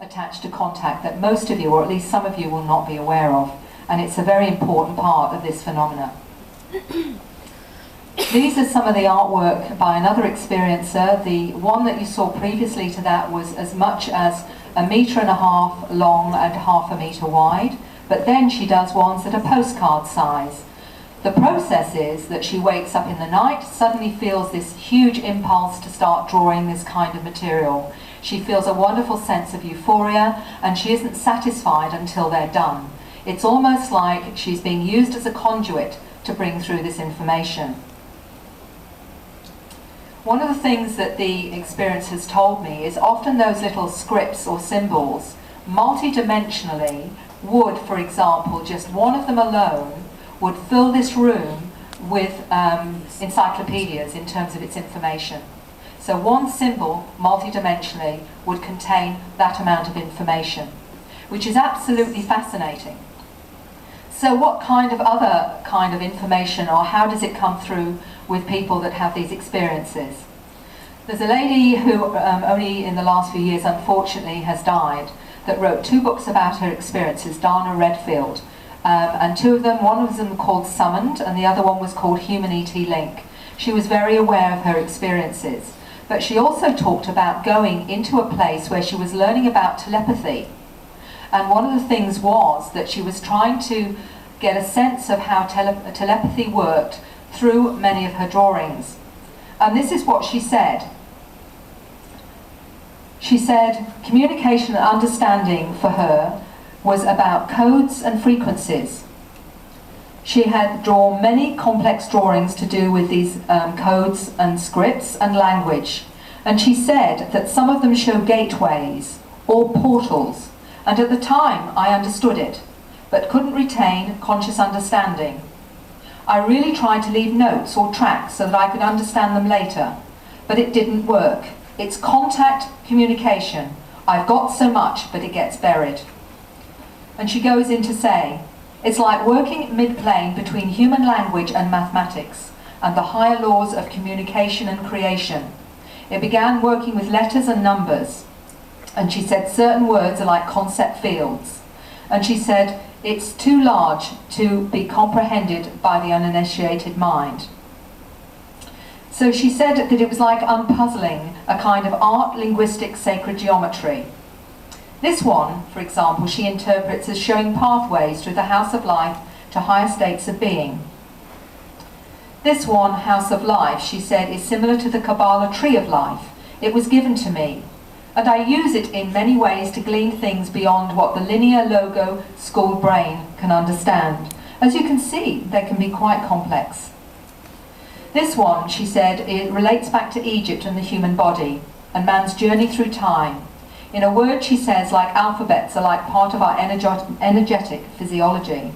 attached to contact that most of you, or at least some of you, will not be aware of, and it's a very important part of this phenomena. These are some of the artwork by another experiencer. The one that you saw previously to that was as much as 1.5 meters long and 0.5 meter wide, but then she does ones that are postcard size. The process is that she wakes up in the night, suddenly feels this huge impulse to start drawing this kind of material. She feels a wonderful sense of euphoria, and she isn't satisfied until they're done. It's almost like she's being used as a conduit to bring through this information. One of the things that the experience has told me is often those little scripts or symbols, multidimensionally, would, for example, just one of them alone, would fill this room with encyclopedias in terms of its information. So one symbol, multidimensionally, would contain that amount of information, which is absolutely fascinating. So what kind of other kind of information, or how does it come through with people that have these experiences? There's a lady who only in the last few years, unfortunately, has died, that wrote 2 books about her experiences, Dana Redfield. And 2 of them, one of them called Summoned, and the other one was called Human ET Link. She was very aware of her experiences, but she also talked about going into a place where she was learning about telepathy. And one of the things was that she was trying to get a sense of how telepathy worked through many of her drawings. And this is what she said. She said communication and understanding for her was about codes and frequencies. She had drawn many complex drawings to do with these codes and scripts and language. And she said that some of them show gateways or portals. And at the time I understood it, but couldn't retain conscious understanding. I really tried to leave notes or tracks so that I could understand them later, but it didn't work. It's contact communication. I've got so much, but it gets buried. And she goes in to say, it's like working mid-plane between human language and mathematics, and the higher laws of communication and creation. It began working with letters and numbers. And she said certain words are like concept fields. And she said it's too large to be comprehended by the uninitiated mind. So she said that it was like unpuzzling a kind of art linguistic sacred geometry. This one, for example, she interprets as showing pathways through the house of life to higher states of being. This one, House of Life, she said, is similar to the Kabbalah tree of life. It was given to me, and I use it in many ways to glean things beyond what the linear logo schooled brain can understand. As you can see, they can be quite complex. This one, she said, it relates back to Egypt and the human body, and man's journey through time. In a word, she says, like alphabets are like part of our energetic physiology.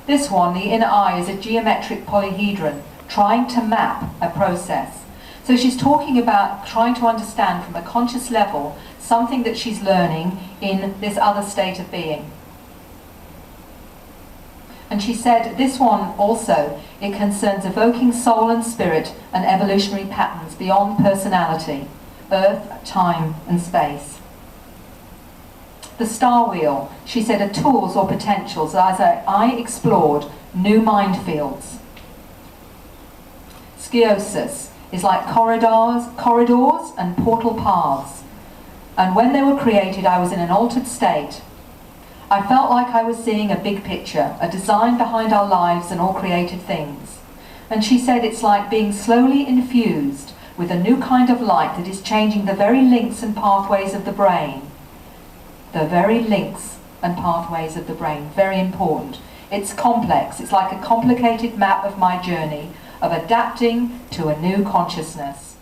This one, the inner eye, is a geometric polyhedron trying to map a process. So she's talking about trying to understand from a conscious level something that she's learning in this other state of being. And she said this one also, it concerns evoking soul and spirit and evolutionary patterns beyond personality. Earth, time, and space. The star wheel, she said, are tools or potentials as I explored new mind fields. Skiosis is like corridors and portal paths. And when they were created, I was in an altered state. I felt like I was seeing a big picture, a design behind our lives and all created things. And she said it's like being slowly infused with a new kind of light that is changing the very links and pathways of the brain. The very links and pathways of the brain, very important. It's complex, it's like a complicated map of my journey of adapting to a new consciousness.